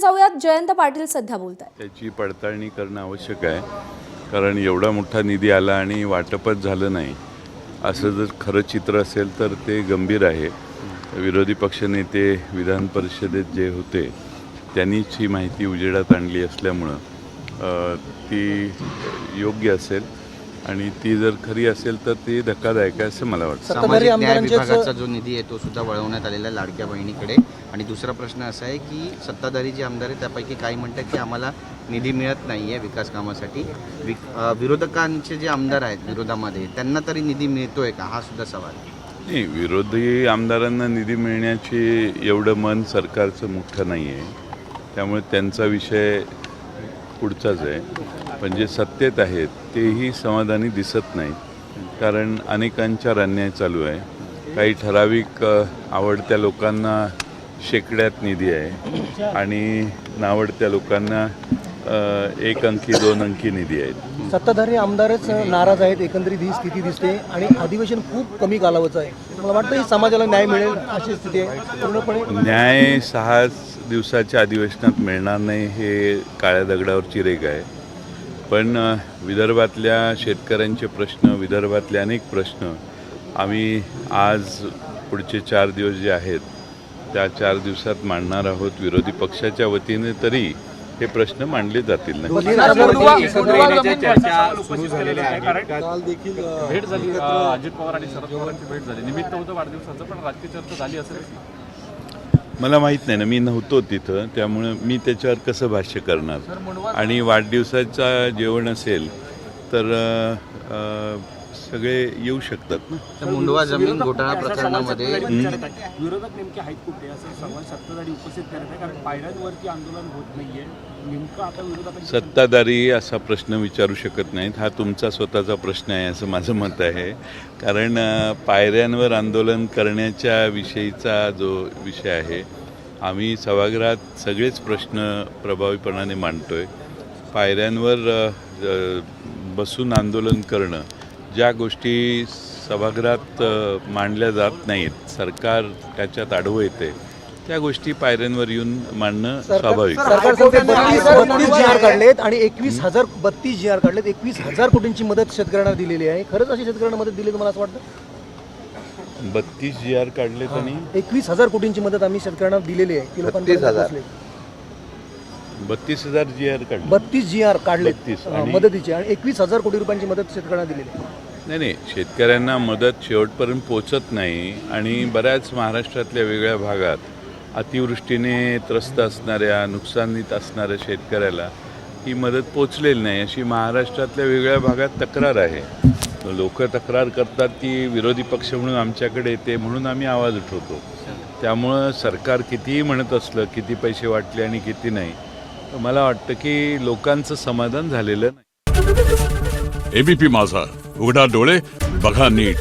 जाऊयात, जयंत पाटील सध्या बोलतायत. त्याची पडताळणी करणं आवश्यक आहे, कारण एवढा मोठा निधी आला आणि वाटपच झालं नाही असं जर खरं चित्र असेल तर ते गंभीर आहे. विरोधी पक्षनेते विधान परिषदेत जे होते त्यांनीच ही माहिती उजेडात आणली असल्यामुळं ती योग्य असेल आणि ती जर खरी असेल तर ती धक्कादायक आहे असं मला वाटतं. सामाजिक न्याय विभागाचा जो निधी आहे तो सुद्धा वळवण्यात आलेला आहे लाडक्या बहिणीकडे. आणि दुसरा प्रश्न असा आहे की सत्ताधारी जे आमदार आहेत त्यापैकी काही म्हणतात की आम्हाला निधी मिळत नाही आहे विकास कामासाठी. विरोधकांचे जे आमदार आहेत विरोधामध्ये त्यांना तरी निधी मिळतोय का, हा सुद्धा सवाल. नाही, विरोधी आमदारांना निधी मिळण्याची एवढं मन सरकारचं मोठं नाही आहे, त्यामुळे त्यांचा विषय पुढचाच आहे. पण जे सत्तेत आहेत तेही समाधानी दिसत नाहीत, कारण अनेकांच्यावर अन्याय चालू आहे. काही ठराविक आवडत्या लोकांना शेकड्यात निधी आहे आणि नावडत्या लोकांना 1 अंकी 2 अंकी निधी आहेत. सत्ताधारी आमदारच नाराज आहेत, एकंदरीत ही स्थिती दिसते आणि अधिवेशन खूप कमी कालावधीचं आहे. मला वाटतं ही समाजाला न्याय मिळेल अशी स्थिती आहे पूर्णपणे. न्याय 6 दिवसाच्या अधिवेशनात मिळणार नाही हे काळ्या दगडावरची रेघ आहे. पण विदर्भातल्या शेतकऱ्यांचे प्रश्न, विदर्भातले अनेक प्रश्न आम्ही आज पुढचे 4 दिवस जे आहेत त्या 4 दिवसात मांडणार आहोत. विरोधी पक्षाच्या वतीने तरी हे प्रश्न मांडले जातील. चर्चा सुरू झालेली आहे. काल देखील भेट झाली, अजित पवार आणि शरद पवारांची भेट झाली. निमित्त होतं वाढदिवसाचं, पण राजकीय चर्चा झाली असेल. मला माहीत नाही ना, मी नव्हतो तिथं, त्यामुळं मी त्याच्यावर कसं भाष्य करणार. आणि वाढदिवसाचा जेवण असेल तर सगळे येऊ शकतात ना. मुंडवा जमीन घोटाळा प्रकरणामध्ये विरोधक नेमके आहेत कुठे असं सवाल सत्ताधारी उपस्थित करत आहे, कारण पायऱ्यांवरती आंदोलन होत नाहीये. नेमकं आता विरोधक सत्ताधारी असा प्रश्न विचारू शकत नाहीत. हा तुमचा स्वतःचा प्रश्न आहे असं माझं मत आहे. कारण पायऱ्यांवर आंदोलन करण्याच्या विषयीचा जो विषय आहे, आम्ही सभागृहात सगळेच प्रश्न प्रभावीपणाने मांडतोय. पायऱ्यांवर बसून आंदोलन करणं, ज्या गोष्टी सभागृहात मांडल्या जात नाहीत, सरकार त्याच्यात आडवं येते, त्या गोष्टी पायऱ्यांवर येऊन मांडणं स्वाभाविक. सरकार 32 GR काढलेत आणि 32 GR काढलेत. 21,000 कोटींची मदत शेतकऱ्यांना दिलेली आहे. खरंच अशी शेतकऱ्यांना मदत दिली तुम्हाला असं वाटतं? 32 GR काढलेत आणि 21,000 कोटींची मदत आम्ही शेतकऱ्यांना दिलेली आहे. 32,000 GR काढले. 32 GR काढलेत 32 आणि मदतीची आणि 21,000 कोटी रुपयांची मदत शेतकऱ्यांना दिलेली आहे. नाही, शेतकऱ्यांना मदत शेवटपर्यंत पोचत नाही. आणि बऱ्याच महाराष्ट्रातल्या वेगळ्या भागात अतिवृष्टीने त्रस्त असणाऱ्या, नुकसानीत असणाऱ्या शेतकऱ्याला ही मदत पोचलेली नाही, अशी महाराष्ट्रातल्या वेगळ्या भागात तक्रार आहे. लोक तक्रार करतात, ती विरोधी पक्ष म्हणून आमच्याकडे येते, म्हणून आम्ही आवाज उठवतो. त्यामुळं सरकार कितीही म्हणत असलं, किती पैसे वाटले आणि किती नाही, तर मला वाटतं की लोकांचं समाधान झालेलं नाही. एबीपी माझा, उघडा डोळे बघा नीट.